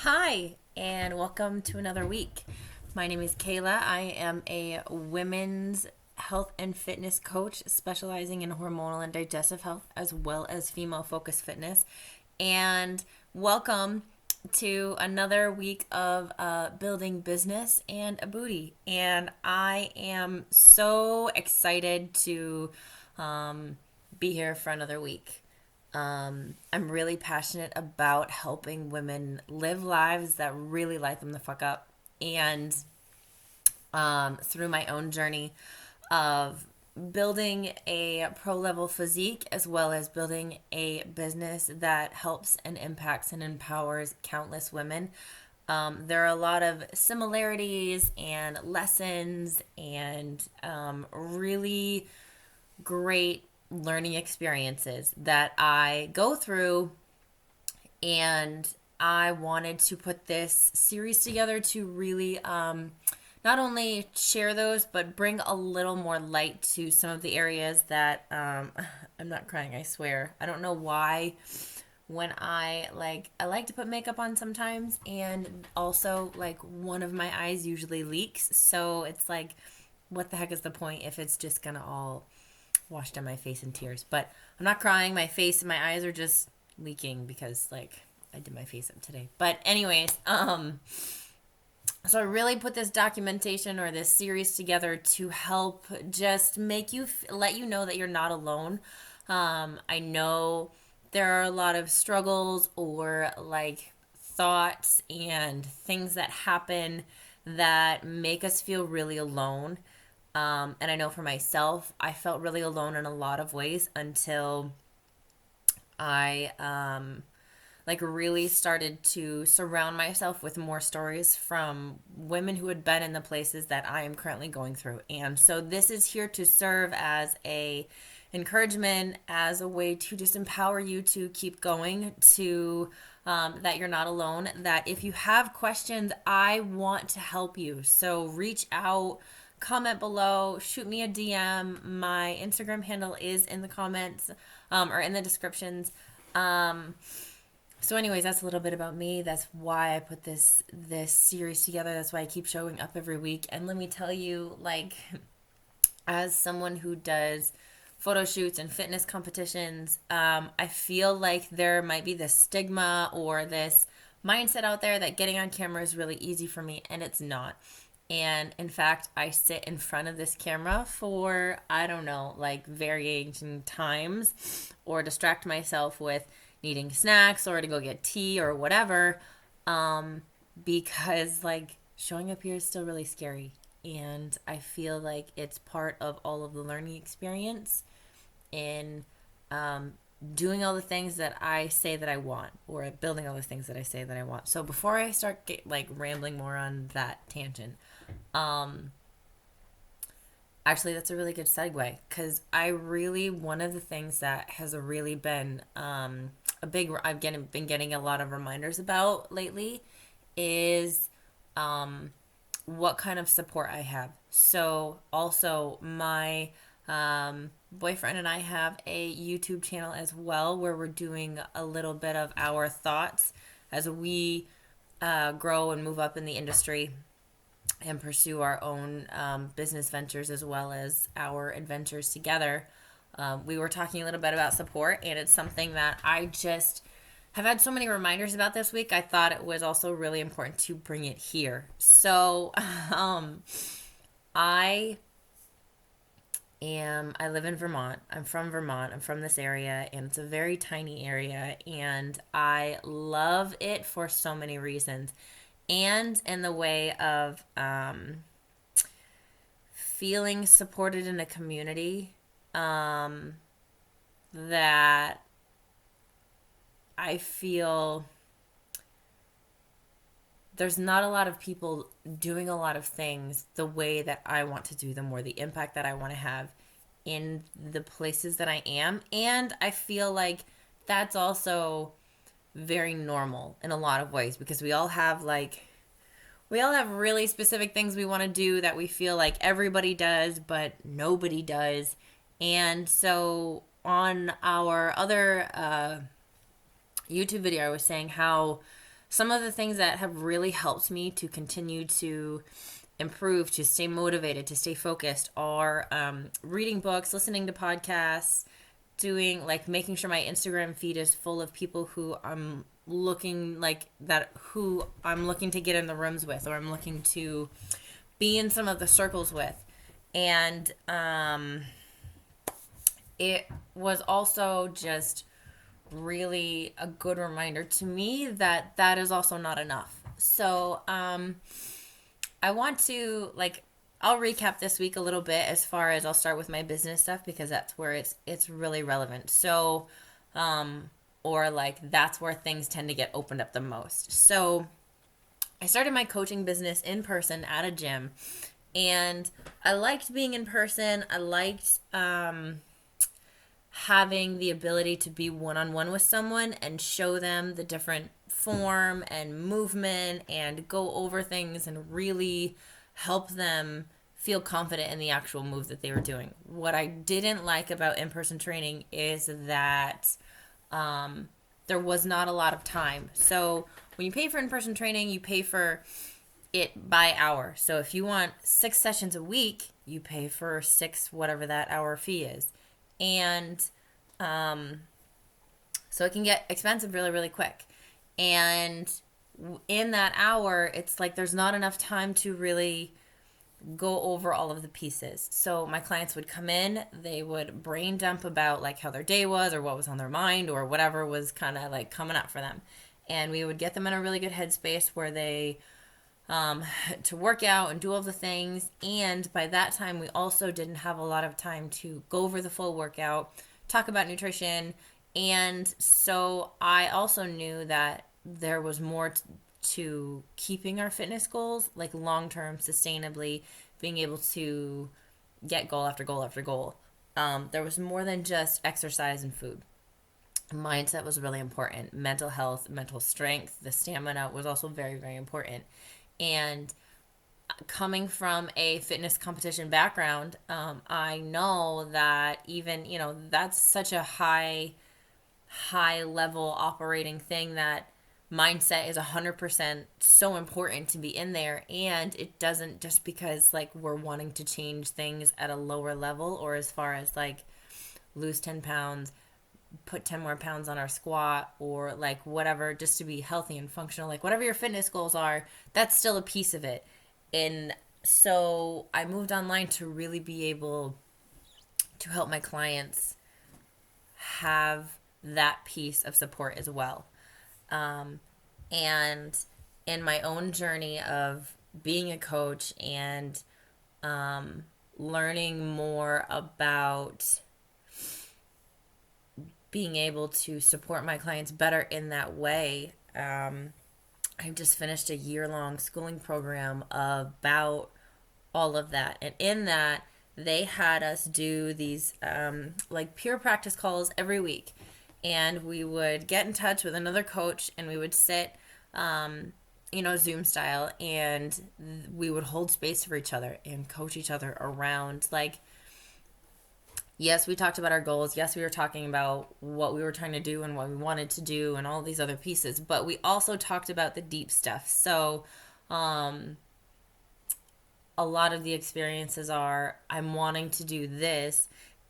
Hi, and welcome to another week. My name is Kayla. I am a women's health and fitness coach specializing in hormonal and digestive health as well as female focused fitness. And welcome to another week of building business and a booty. And I am so excited to be here for another week. I'm really passionate about helping women live lives that really light them the fuck up. And through my own journey of building a pro level physique as well as building a business that helps and impacts and empowers countless women. There are a lot of similarities and lessons and really great learning experiences that I go through, and I wanted to put this series together to really not only share those but bring a little more light to some of the areas that I'm not crying, I swear. I don't know why when I like to put makeup on sometimes, and also like one of my eyes usually leaks, so it's like what the heck is the point if it's just gonna all washed down my face in tears. But I'm not crying. My face and my eyes are just leaking because like I did my face up today. But anyways, so I really put this documentation or this series together to help just make you let you know that you're not alone. I know there are a lot of struggles or like thoughts and things that happen that make us feel really alone. And I know for myself, I felt really alone in a lot of ways until I like really started to surround myself with more stories from women who had been in the places that I am currently going through. And so this is here to serve as a encouragement, as a way to just empower you to keep going, to that you're not alone, that if you have questions, I want to help you. So reach out, comment below, shoot me a DM. My Instagram handle is in the comments or in the descriptions. So anyways, that's a little bit about me. That's why I put this series together. That's why I keep showing up every week. And let me tell you, like, as someone who does photo shoots and fitness competitions, I feel like there might be this stigma or this mindset out there that getting on camera is really easy for me, and it's not. And in fact, I sit in front of this camera for, I don't know, like varying times, or distract myself with needing snacks or to go get tea or whatever, because like showing up here is still really scary. And I feel like it's part of all of the learning experience in doing all the things that I say that I want, or building all the things that I say that I want. So before I start like rambling more on that tangent, actually that's a really good segue, because I really, one of the things that has really been been getting a lot of reminders about lately is what kind of support I have. So also my boyfriend and I have a YouTube channel as well, where we're doing a little bit of our thoughts as we grow and move up in the industry and pursue our own business ventures as well as our adventures together. We were talking a little bit about support, and it's something that I just have had so many reminders about this week. I thought it was also really important to bring it here. So I I live in Vermont. I'm from Vermont. I'm from this area, and it's a very tiny area, and I love it for so many reasons. And in the way of feeling supported in a community that I feel there's not a lot of people doing a lot of things the way that I want to do them, or the impact that I want to have in the places that I am. And I feel like that's also very normal in a lot of ways, because we all have really specific things we want to do that we feel like everybody does but nobody does. And so on our other YouTube video, I was saying how some of the things that have really helped me to continue to improve, to stay motivated, to stay focused are reading books, listening to podcasts, doing like making sure my Instagram feed is full of people who I'm looking to get in the rooms with, or I'm looking to be in some of the circles with. And it was also just really a good reminder to me that that is also not enough. So I want to I'll recap this week a little bit, as far as I'll start with my business stuff, because that's where it's really relevant. So or that's where things tend to get opened up the most. So I started my coaching business in person at a gym, and I liked being in person. I liked having the ability to be one-on-one with someone and show them the different form and movement and go over things and really help them feel confident in the actual move that they were doing. What I didn't like about in-person training is that there was not a lot of time. So when you pay for in-person training, you pay for it by hour. So if you want 6 sessions a week, you pay for 6, whatever that hour fee is. And so it can get expensive really, really quick. And in that hour, it's like there's not enough time to really go over all of the pieces. So my clients would come in, they would brain dump about like how their day was or what was on their mind or whatever was kind of like coming up for them. And we would get them in a really good headspace where they to work out and do all the things. And by that time, we also didn't have a lot of time to go over the full workout, talk about nutrition. And so I also knew that there was more to keeping our fitness goals, like long-term, sustainably, being able to get goal after goal after goal. There was more than just exercise and food. Mindset was really important. Mental health, mental strength, the stamina was also very, very important. And coming from a fitness competition background, I know that even, that's such a high level operating thing, that mindset is 100% so important to be in there. And it doesn't just because we're wanting to change things at a lower level, or as far as lose 10 pounds, put 10 more pounds on our squat, or whatever, just to be healthy and functional, whatever your fitness goals are, that's still a piece of it. And so I moved online to really be able to help my clients have that piece of support as well. And in my own journey of being a coach and learning more about being able to support my clients better in that way, I've just finished a year-long schooling program about all of that. And in that, they had us do these peer practice calls every week. And we would get in touch with another coach, and we would sit, Zoom style, and we would hold space for each other and coach each other around, yes, we talked about our goals. Yes, we were talking about what we were trying to do and what we wanted to do and all these other pieces. But we also talked about the deep stuff. So a lot of the experiences are, I'm wanting to do this,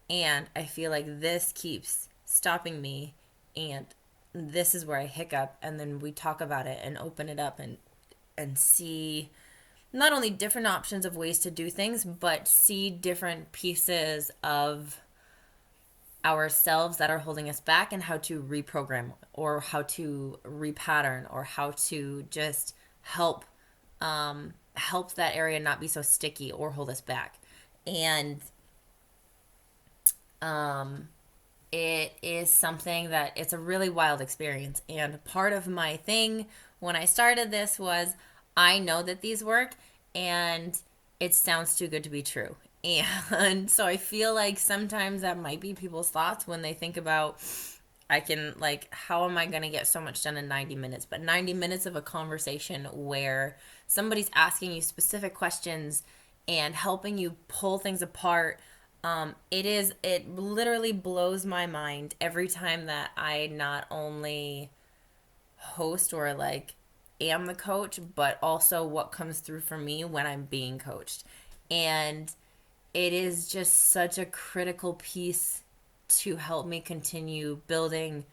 and I feel like this keeps stopping me, and this is where I hiccup. And then we talk about it and open it up and see not only different options of ways to do things, but see different pieces of ourselves that are holding us back, and how to reprogram, or how to repattern, or how to just help that area not be so sticky or hold us back. And it is something that it's a really wild experience. And part of my thing when I started this was, I know that these work, and it sounds too good to be true. And so I feel like sometimes that might be people's thoughts when they think about, how am I going to get so much done in 90 minutes? But 90 minutes of a conversation where somebody's asking you specific questions and helping you pull things apart, it literally blows my mind every time that I not only host or am the coach, but also what comes through for me when I'm being coached. And it is just such a critical piece to help me continue building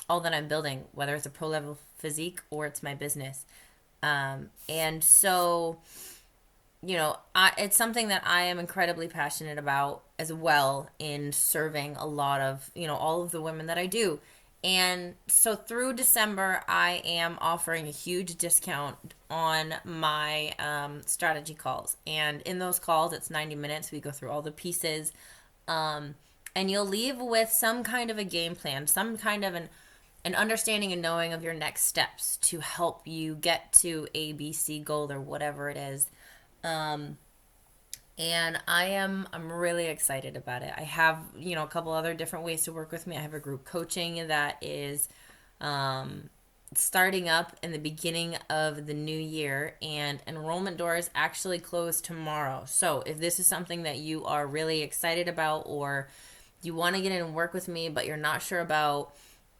all that I'm building, whether it's a pro level physique or it's my business. And so, it's something that I am incredibly passionate about as well in serving a lot of, all of the women that I do. And so through December, I am offering a huge discount on my strategy calls. And in those calls, it's 90 minutes. We go through all the pieces. And you'll leave with some kind of a game plan, some kind of an understanding and knowing of your next steps to help you get to A, B, C goal or whatever it is. And I'm really excited about it. I have, a couple other different ways to work with me. I have a group coaching that is starting up in the beginning of the new year, and enrollment doors actually close tomorrow. So if this is something that you are really excited about, or you want to get in and work with me, but you're not sure about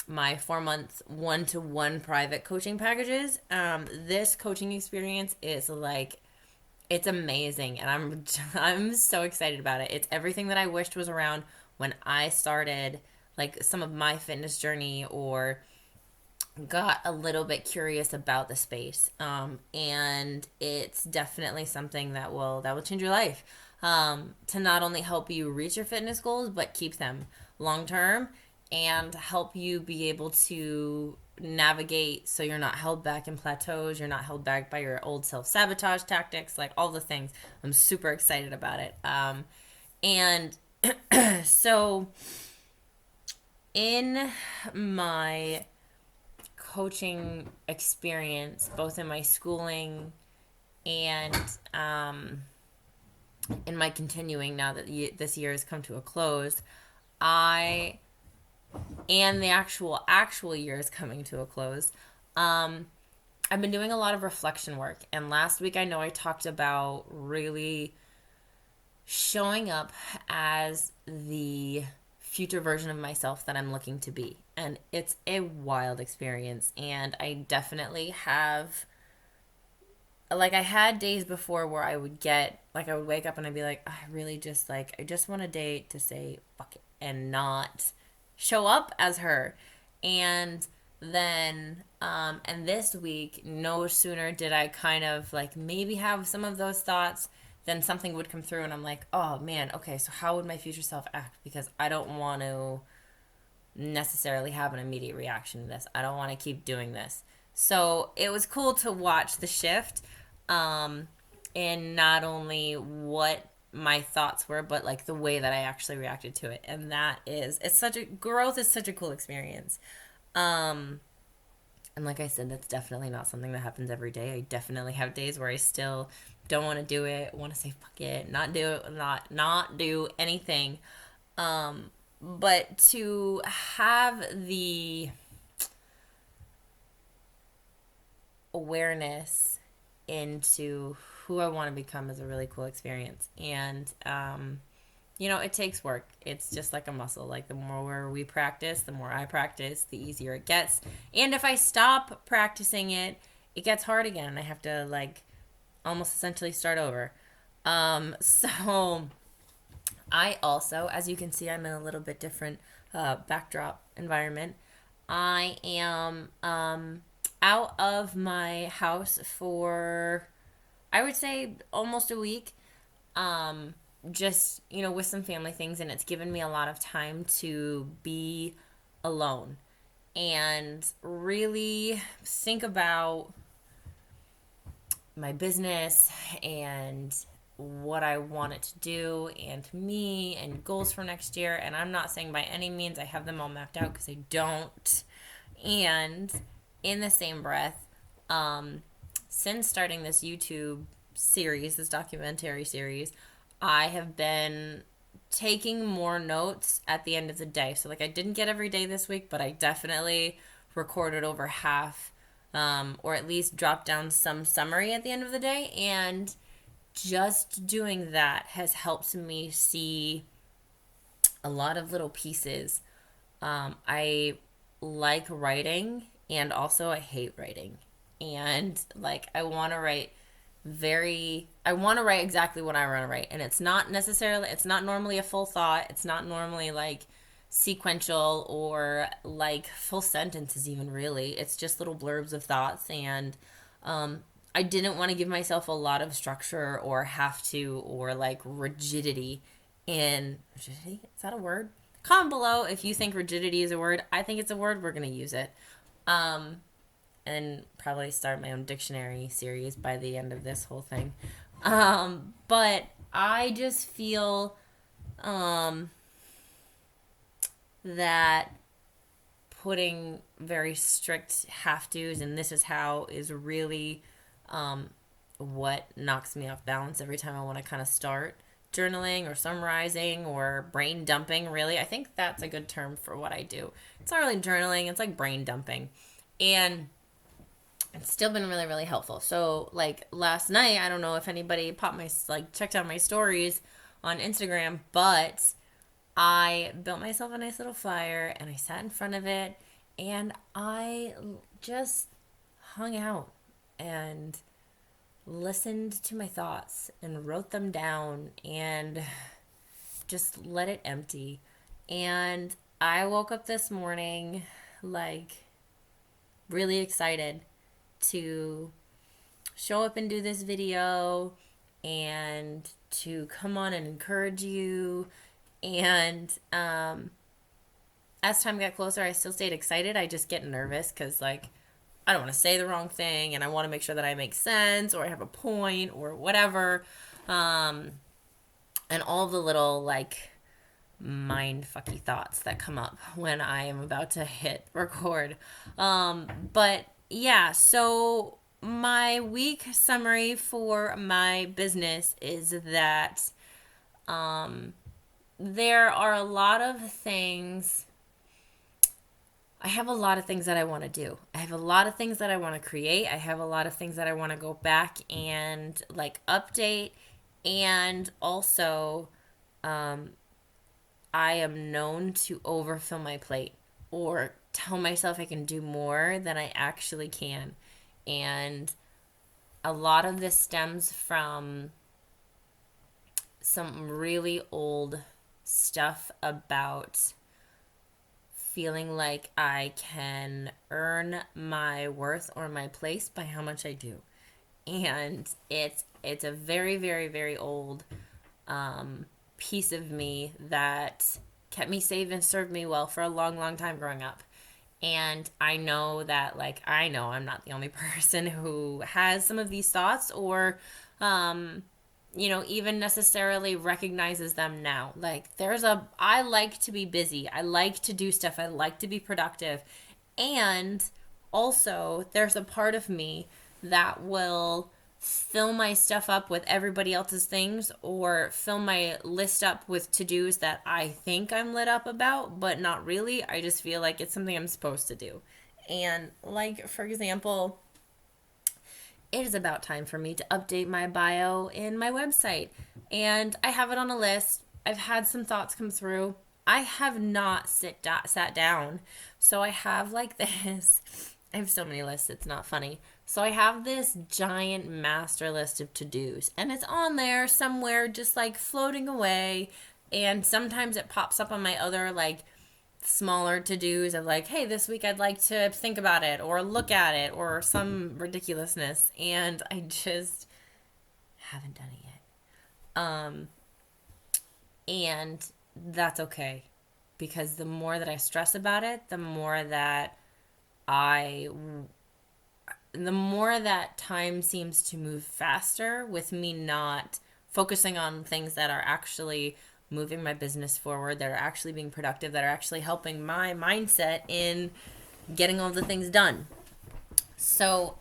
my 4-month one-to-one private coaching packages, this coaching experience is like, it's amazing, and I'm so excited about it. It's everything that I wished was around when I started like some of my fitness journey, or got a little bit curious about the space. And it's definitely something that will change your life. To not only help you reach your fitness goals, but keep them long term, and help you be able to navigate so you're not held back in plateaus, you're not held back by your old self-sabotage tactics, like all the things. I'm super excited about it. And so in my coaching experience, both in my schooling and in my continuing, now that this year has come to a close, and the actual year is coming to a close, I've been doing a lot of reflection work. And last week, I know I talked about really showing up as the future version of myself that I'm looking to be. And it's a wild experience. And I definitely have, like, I had days before where I would wake up and I'd be like, I just want a day to say fuck it and not show up as her. And then, and this week, no sooner did I kind of like maybe have some of those thoughts, then something would come through and I'm like, oh man, okay, so how would my future self act? Because I don't want to necessarily have an immediate reaction to this. I don't want to keep doing this. So it was cool to watch the shift, in not only what my thoughts were, but like the way that I actually reacted to it. And growth is such a cool experience. And like I said, that's definitely not something that happens every day. I definitely have days where I still don't want to do it, want to say fuck it, not do it, not do anything. But to have the awareness into who I want to become is a really cool experience. And it takes work. It's just like a muscle. Like the more we practice, the more I practice, the easier it gets. And if I stop practicing it, it gets hard again. And I have to like almost essentially start over. So I also, as you can see, I'm in a little bit different backdrop environment. I am out of my house for, I would say, almost a week. Just, with some family things, and it's given me a lot of time to be alone and really think about my business and what I want it to do and me and goals for next year. And I'm not saying by any means I have them all mapped out, because I don't. And in the same breath, since starting this YouTube series, this documentary series, I have been taking more notes at the end of the day. So, like, I didn't get every day this week, but I definitely recorded over half, or at least dropped down some summary at the end of the day. And just doing that has helped me see a lot of little pieces. I like writing, and also I hate writing. and like I want to write exactly what I want to write, and it's not normally a full thought. It's not normally like sequential or like full sentences even, really. It's just little blurbs of thoughts, and I didn't want to give myself a lot of structure or have to, or like rigidity. Rigidity, is that a word? Comment below if you think rigidity is a word. I think it's a word. We're gonna use it. And probably start my own dictionary series by the end of this whole thing. But I just feel that putting very strict have tos and this is how is really what knocks me off balance every time I want to kind of start journaling or summarizing or brain dumping, really. I think that's a good term for what I do. It's not really journaling, it's like brain dumping. And it's still been really, really helpful. So, like last night, I don't know if anybody checked out my stories on Instagram, but I built myself a nice little fire and I sat in front of it and I just hung out and listened to my thoughts and wrote them down and just let it empty. And I woke up this morning like really excited to show up and do this video and to come on and encourage you. And as time got closer, I still stayed excited. I just get nervous because like I don't want to say the wrong thing and I want to make sure that I make sense or I have a point or whatever. And all the little like mind fucky thoughts that come up when I am about to hit record. But yeah, so my week summary for my business is that there are a lot of things. I have a lot of things that I want to do. I have a lot of things that I want to create. I have a lot of things that I want to go back and like update. And also, I am known to overfill my plate or tell myself I can do more than I actually can. And a lot of this stems from some really old stuff about feeling like I can earn my worth or my place by how much I do. And it's a very, very, very old piece of me that kept me safe and served me well for a long, long time growing up. And I know that, like, I know I'm not the only person who has some of these thoughts or, even necessarily recognizes them now. Like, I like to be busy. I like to do stuff. I like to be productive. And also, there's a part of me that will fill my stuff up with everybody else's things or fill my list up with to-dos that I think I'm lit up about, but not really. I just feel like it's something I'm supposed to do. And like, for example, it is about time for me to update my bio in my website. And I have it on a list. I've had some thoughts come through. I have not sat down. So I have like this. I have so many lists, it's not funny. So I have this giant master list of to-dos, and it's on there somewhere just like floating away, and sometimes it pops up on my other like smaller to-dos of like, hey, this week I'd like to think about it or look at it or some ridiculousness, and I just haven't done it yet. And that's okay, because the more that I stress about it, the more that time seems to move faster with me not focusing on things that are actually moving my business forward, that are actually being productive, that are actually helping my mindset in getting all the things done. So,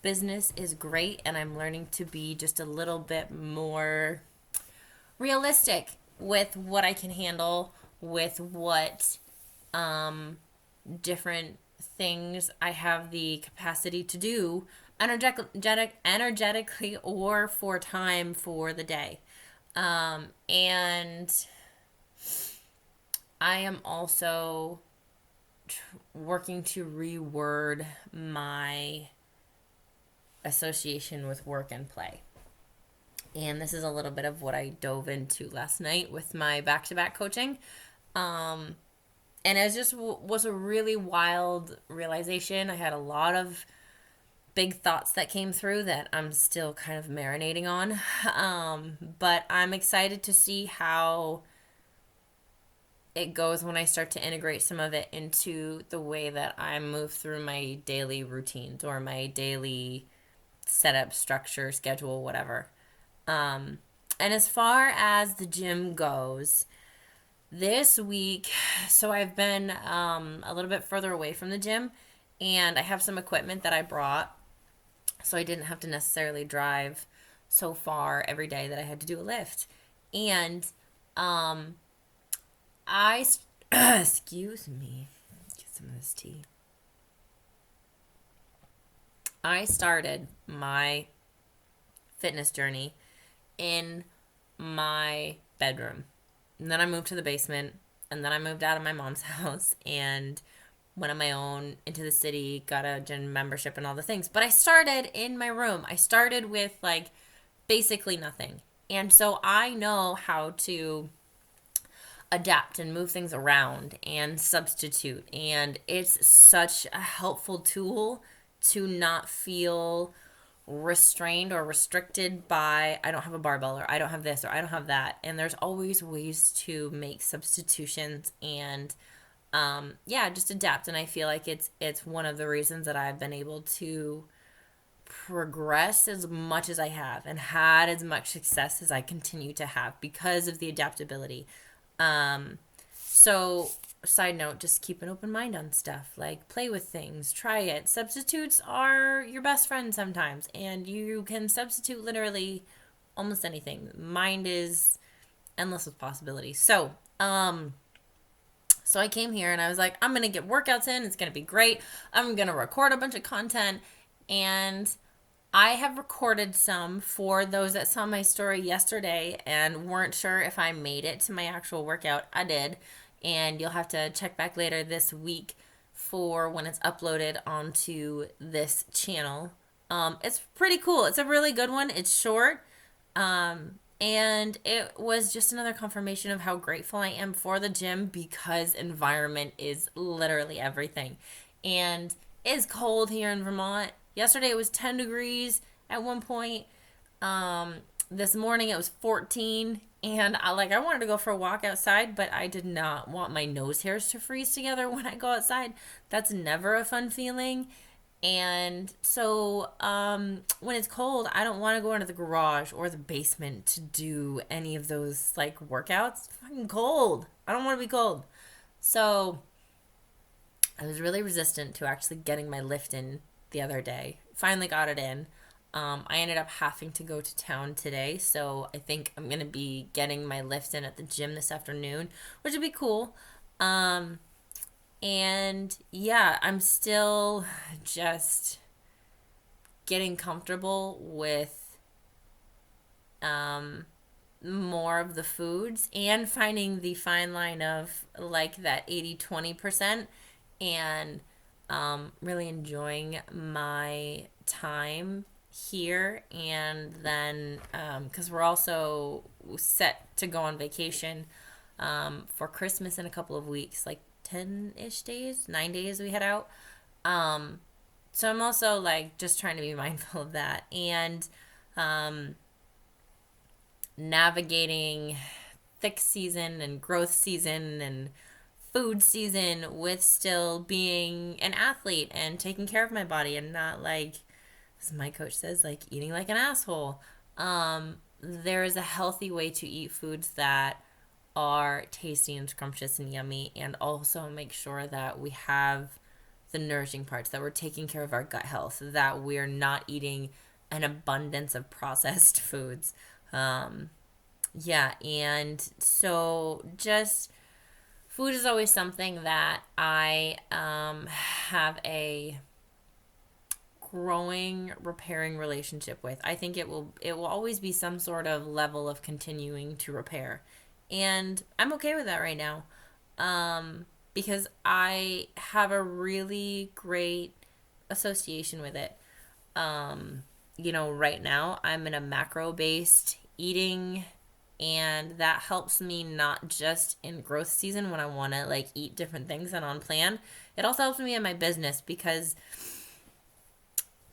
business is great, and I'm learning to be just a little bit more realistic with what I can handle, with what different things I have the capacity to do energetically or for time for the day. And I am also working to reword my association with work and play. And this is a little bit of what I dove into last night with my back-to-back coaching. And it just was a really wild realization. I had a lot of big thoughts that came through that I'm still kind of marinating on. But I'm excited to see how it goes when I start to integrate some of it into the way that I move through my daily routines or my daily setup, structure, schedule, whatever. And as far as the gym goes, this week, so I've been a little bit further away from the gym, and I have some equipment that I brought, so I didn't have to necessarily drive so far every day that I had to do a lift. And excuse me, get some of this tea. I started my fitness journey in my bedroom. And then I moved to the basement, and then I moved out of my mom's house and went on my own into the city, got a gym membership and all the things. But I started in my room. I started with like basically nothing. And so I know how to adapt and move things around and substitute. And it's such a helpful tool to not feel restrained or restricted by I don't have a barbell or I don't have this or I don't have that. And there's always ways to make substitutions and just adapt. And I feel like it's one of the reasons that I've been able to progress as much as I have and had as much success as I continue to have because of the adaptability. So side note, just keep an open mind on stuff. Like, play with things, try it. Substitutes are your best friend sometimes, and you can substitute literally almost anything. Mind is endless with possibilities. So I came here and I was like, I'm going to get workouts in. It's going to be great. I'm going to record a bunch of content. And I have recorded some for those that saw my story yesterday and weren't sure if I made it to my actual workout. I did. And you'll have to check back later this week for when it's uploaded onto this channel. It's pretty cool. It's a really good one. It's short. And it was just another confirmation of how grateful I am for the gym because environment is literally everything. And it's cold here in Vermont. Yesterday it was 10 degrees at one point. This morning it was 14. And I wanted to go for a walk outside, but I did not want my nose hairs to freeze together when I go outside. That's never a fun feeling. And so when it's cold, I don't want to go into the garage or the basement to do any of those workouts. It's fucking cold. I don't want to be cold. So I was really resistant to actually getting my lift in the other day. Finally got it in. I ended up having to go to town today, so I think I'm going to be getting my lift in at the gym this afternoon, which would be cool. And yeah, I'm still just getting comfortable with more of the foods and finding the fine line of that 80-20% and really enjoying my time here. And then because we're also set to go on vacation for Christmas in a couple of weeks, 10-ish days, 9 days we head out. So I'm also just trying to be mindful of that and navigating thick season and growth season and food season with still being an athlete and taking care of my body and not as my coach says, eating like an asshole. There is a healthy way to eat foods that are tasty and scrumptious and yummy, and also make sure that we have the nourishing parts, that we're taking care of our gut health, that we're not eating an abundance of processed foods. And so just food is always something that I have a growing, repairing relationship with. I think it will always be some sort of level of continuing to repair. And I'm okay with that right now. because I have a really great association with it. Right now I'm in a macro based eating, and that helps me not just in growth season when I want to like eat different things and on plan. It also helps me in my business because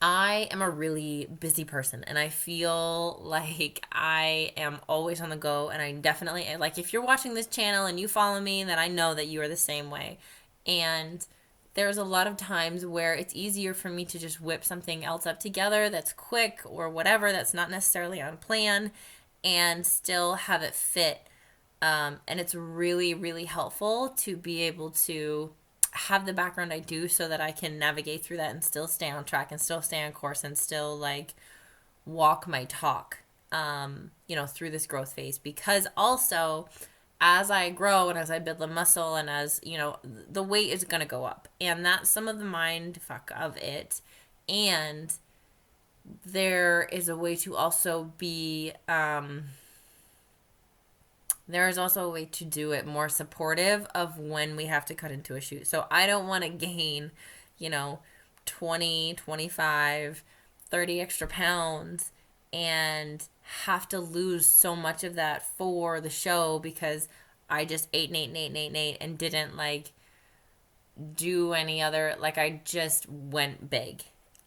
I am a really busy person and I feel like I am always on the go. And I definitely, like, if you're watching this channel and you follow me, then I know that you are the same way. And there's a lot of times where it's easier for me to just whip something else up together that's quick or whatever, that's not necessarily on plan, and still have it fit. And it's really, really helpful to be able to have the background I do so that I can navigate through that and still stay on track and still stay on course and still like walk my talk, through this growth phase. Because also, as I grow and as I build the muscle and as, the weight is going to go up. And that's some of the mind fuck of it. And there is a way to also be, there is also a way to do it more supportive of when we have to cut into a shoot. So I don't want to gain, 20, 25, 30 extra pounds and have to lose so much of that for the show because I just ate and ate and ate and ate and ate and didn't like do any other, like I just went big.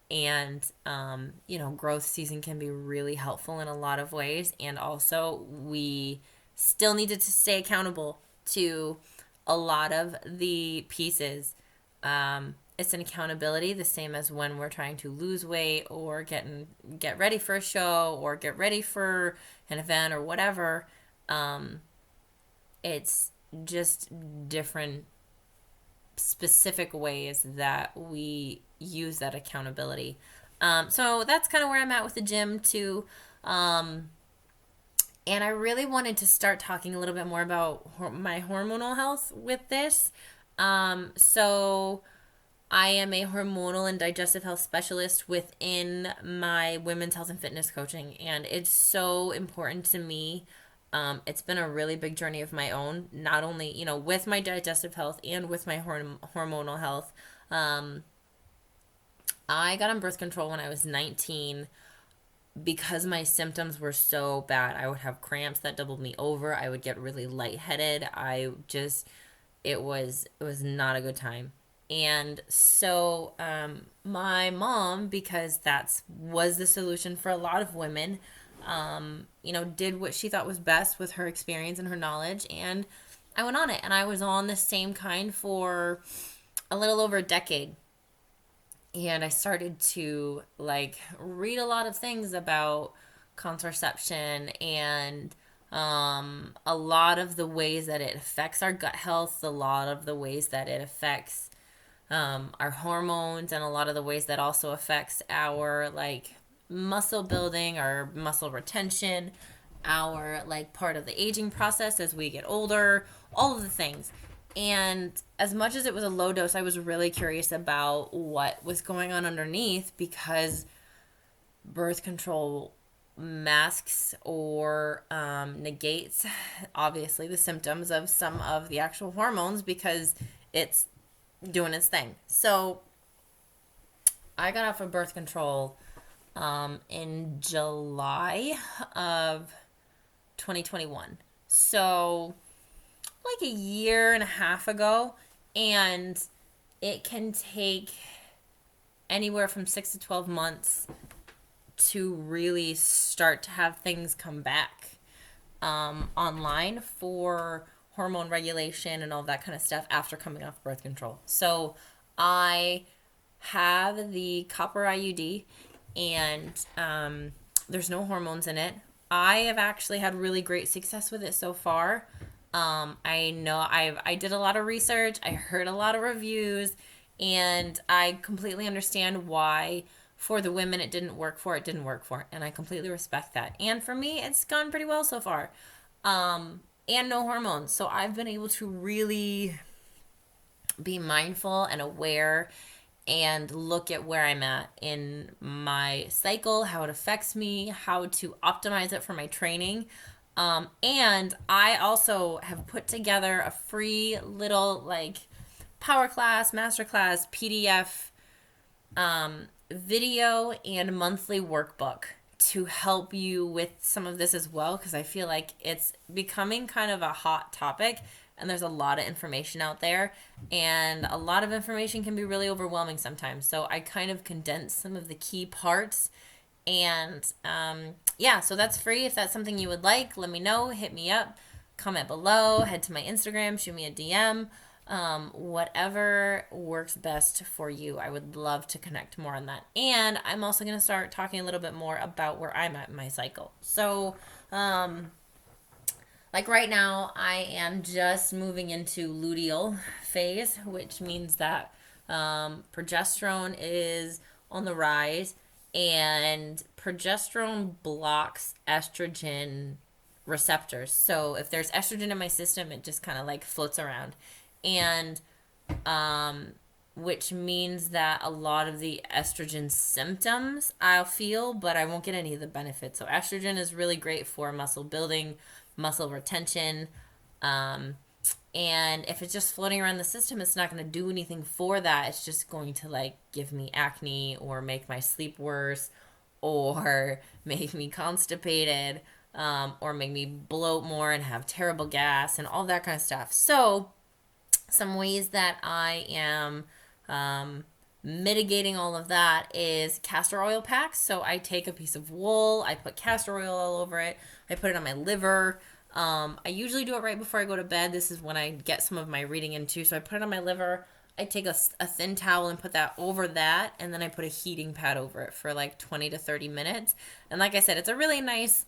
And, growth season can be really helpful in a lot of ways. And also we still needed to stay accountable to a lot of the pieces. It's an accountability the same as when we're trying to lose weight or get ready for a show or get ready for an event or whatever. It's just different specific ways that we use that accountability. So that's kind of where I'm at with the gym too. And I really wanted to start talking a little bit more about my hormonal health with this. So I am a hormonal and digestive health specialist within my women's health and fitness coaching. And it's so important to me. It's been a really big journey of my own, not only, with my digestive health and with my hormonal health. I got on birth control when I was 19 because my symptoms were so bad. I would have cramps that doubled me over. I would get really lightheaded. It was not a good time. And so my mom, because that was the solution for a lot of women, did what she thought was best with her experience and her knowledge. And I went on it. And I was on the same kind for a little over a decade. And I started to read a lot of things about contraception and a lot of the ways that it affects our gut health, a lot of the ways that it affects our hormones, and a lot of the ways that also affects our muscle building, our muscle retention, our part of the aging process as we get older, all of the things. And as much as it was a low dose, I was really curious about what was going on underneath, because birth control masks or negates, obviously, the symptoms of some of the actual hormones because it's doing its thing. So I got off of birth control in July of 2021. So a year and a half ago, and it can take anywhere from 6 to 12 months to really start to have things come back online for hormone regulation and all that kind of stuff after coming off birth control. So I have the copper IUD, and there's no hormones in it. I have actually had really great success with it so far. I know I did a lot of research, I heard a lot of reviews, and I completely understand why for the women it didn't work for, and I completely respect that. And for me, it's gone pretty well so far. And no hormones. So I've been able to really be mindful and aware and look at where I'm at in my cycle, how it affects me, how to optimize it for my training. And I also have put together a free little power class, master class, PDF, video, and monthly workbook to help you with some of this as well, because I feel like it's becoming kind of a hot topic and there's a lot of information out there, and a lot of information can be really overwhelming sometimes. So I kind of condensed some of the key parts, and yeah, so that's free. If that's something you would like, let me know, hit me up, comment below, head to my Instagram, shoot me a DM. Whatever works best for you. I would love to connect more on that. And I'm also going to start talking a little bit more about where I'm at in my cycle. So, like right now, I am just moving into luteal phase, which means that progesterone is on the rise, and progesterone blocks estrogen receptors. So if there's estrogen in my system, it just kind of like floats around. And which means that a lot of the estrogen symptoms I'll feel, but I won't get any of the benefits. So estrogen is really great for muscle building, muscle retention, and if it's just floating around the system, it's not going to do anything for that. It's just going to like give me acne or make my sleep worse or make me constipated, or make me bloat more and have terrible gas and all that kind of stuff. So some ways that I am mitigating all of that is castor oil packs. So I take a piece of wool, I put castor oil all over it, I put it on my liver. I usually do it right before I go to bed. This is when I get some of my reading in too. So I put it on my liver. I take a thin towel and put that over that, and then I put a heating pad over it for like 20 to 30 minutes. And like I said, it's a really nice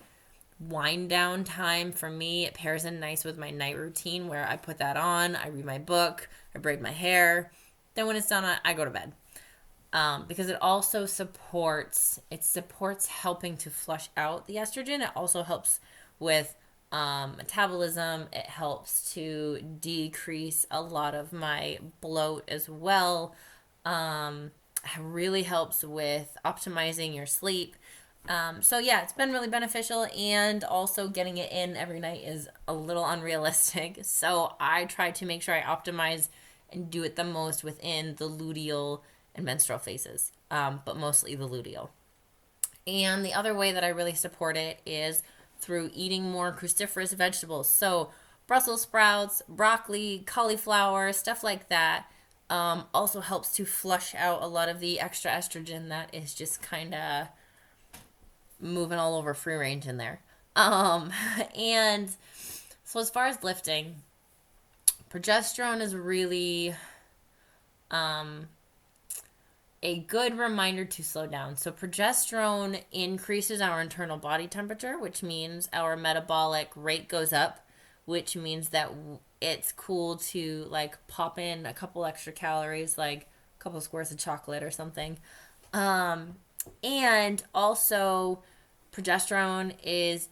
wind down time for me. It pairs in nice with my night routine where I put that on, I read my book, I braid my hair. Then when it's done, I go to bed. Because it also supports helping to flush out the estrogen. It also helps with metabolism. It helps to decrease a lot of my bloat as well. It really helps with optimizing your sleep. So yeah, it's been really beneficial, and also getting it in every night is a little unrealistic. So I try to make sure I optimize and do it the most within the luteal and menstrual phases, but mostly the luteal. And the other way that I really support it is through eating more cruciferous vegetables. So Brussels sprouts, broccoli, cauliflower, stuff like that, also helps to flush out a lot of the extra estrogen that is just kind of moving all over free range in there. And so as far as lifting, progesterone is really a good reminder to slow down. So progesterone increases our internal body temperature, which means our metabolic rate goes up, which means that it's cool to like pop in a couple extra calories, like a couple squares of chocolate or something. And also progesterone is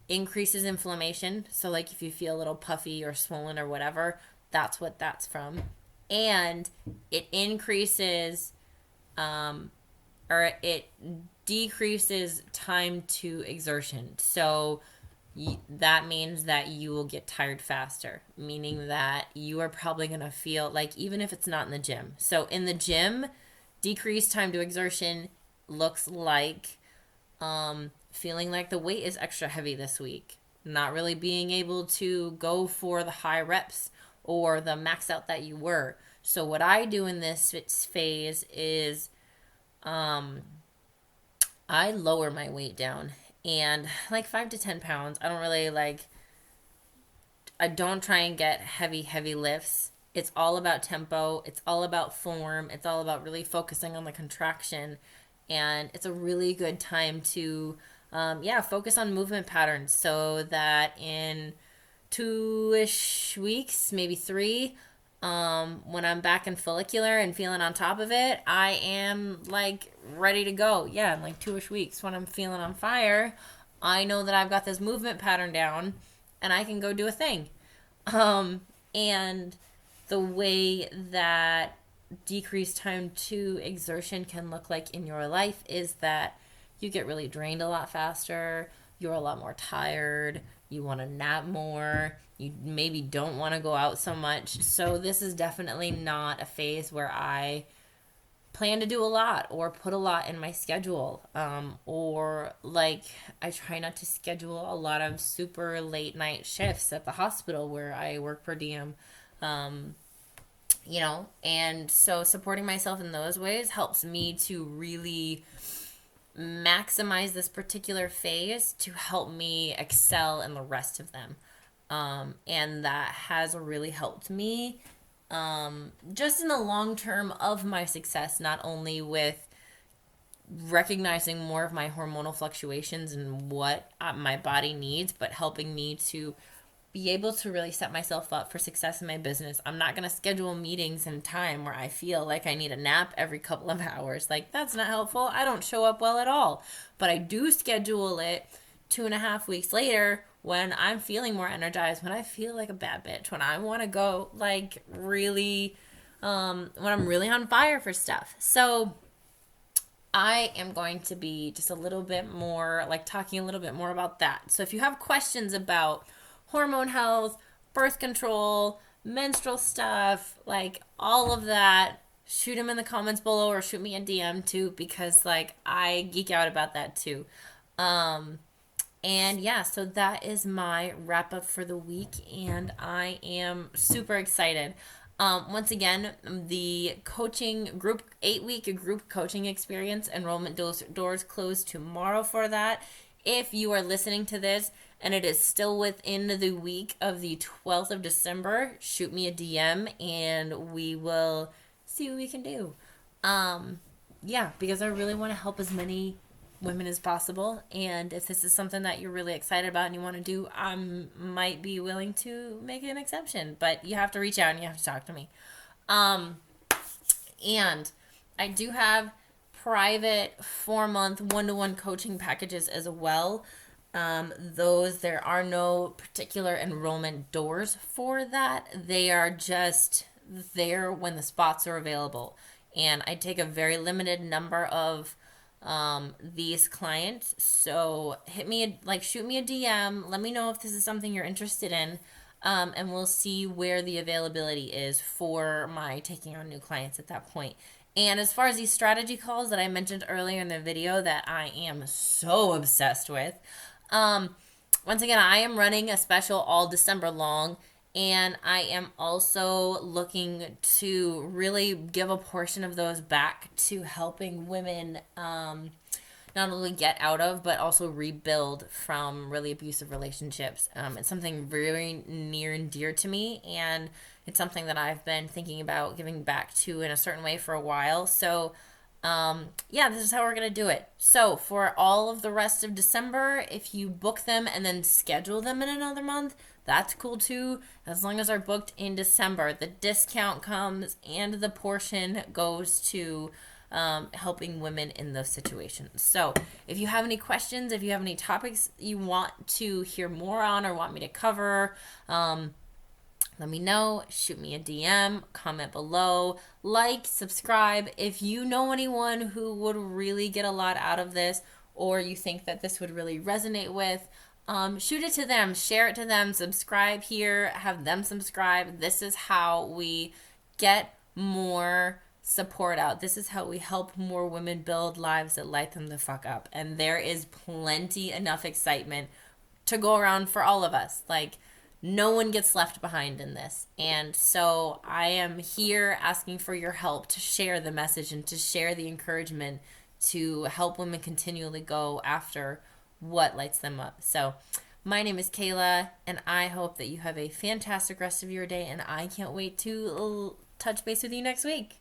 increases inflammation. So like if you feel a little puffy or swollen or whatever, that's what that's from. And it increases or it decreases time to exertion. So that means that you will get tired faster, meaning that you are probably going to feel like, even if it's not in the gym. So in the gym, decreased time to exertion looks like feeling like the weight is extra heavy this week, not really being able to go for the high reps or the max out that you were. So what I do in this phase is I lower my weight down, and like 5 to 10 pounds. I don't try and get heavy lifts. It's all about tempo. It's all about form. It's all about really focusing on the contraction. And it's a really good time to, focus on movement patterns, so that in 2-ish weeks, maybe 3, when I'm back in follicular and feeling on top of it, I am like ready to go. Yeah, in like 2-ish weeks when I'm feeling on fire, I know that I've got this movement pattern down and I can go do a thing. And the way that decreased time to exertion can look like in your life is that you get really drained a lot faster, you're a lot more tired, you want to nap more, You maybe don't want to go out so much. So this is definitely not a phase where I plan to do a lot or put a lot in my schedule, or like I try not to schedule a lot of super late night shifts at the hospital where I work per diem. And so supporting myself in those ways helps me to really maximize this particular phase to help me excel in the rest of them. And that has really helped me, just in the long term of my success, not only with recognizing more of my hormonal fluctuations and what my body needs, but helping me to be able to really set myself up for success in my business. I'm not going to schedule meetings in time where I feel like I need a nap every couple of hours. Like, that's not helpful. I don't show up well at all. But I do schedule it 2.5 weeks later when I'm feeling more energized, when I feel like a bad bitch, when I want to go like really, when I'm really on fire for stuff. So I am going to be just a little bit more, like talking a little bit more about that. So if you have questions about hormone health, birth control, menstrual stuff, like all of that, shoot them in the comments below or shoot me a DM too, because like I geek out about that too. And yeah, so that is my wrap up for the week, and I am super excited. Once again, the coaching group, 8-week group coaching experience enrollment doors close tomorrow for that. If you are listening to this and it is still within the week of the 12th of December, shoot me a DM and we will see what we can do. Yeah, because I really want to help as many women as possible. And if this is something that you're really excited about and you want to do, I might be willing to make an exception. But you have to reach out and you have to talk to me. And I do have private 4-month one-to-one coaching packages as well. There are no particular enrollment doors for that. They are just there when the spots are available. And I take a very limited number of these clients. So shoot me a DM. Let me know if this is something you're interested in. And we'll see where the availability is for my taking on new clients at that point. And as far as these strategy calls that I mentioned earlier in the video that I am so obsessed with, once again, I am running a special all December long, and I am also looking to really give a portion of those back to helping women not only get out of, but also rebuild from really abusive relationships. It's something very near and dear to me, and it's something that I've been thinking about giving back to in a certain way for a while. So this is how we're going to do it. So for all of the rest of December, if you book them and then schedule them in another month, that's cool too. As long as they're booked in December, the discount comes and the portion goes to helping women in those situations. So if you have any questions, if you have any topics you want to hear more on or want me to cover, let me know. Shoot me a DM, comment below, subscribe. If you know anyone who would really get a lot out of this, or you think that this would really resonate with, shoot it to them, share it to them, subscribe here, have them subscribe. This is how we get more support out. This is how we help more women build lives that light them the fuck up. And there is plenty enough excitement to go around for all of us. No one gets left behind in this. And so I am here asking for your help to share the message and to share the encouragement to help women continually go after what lights them up. So my name is Kayla, and I hope that you have a fantastic rest of your day, and I can't wait to touch base with you next week.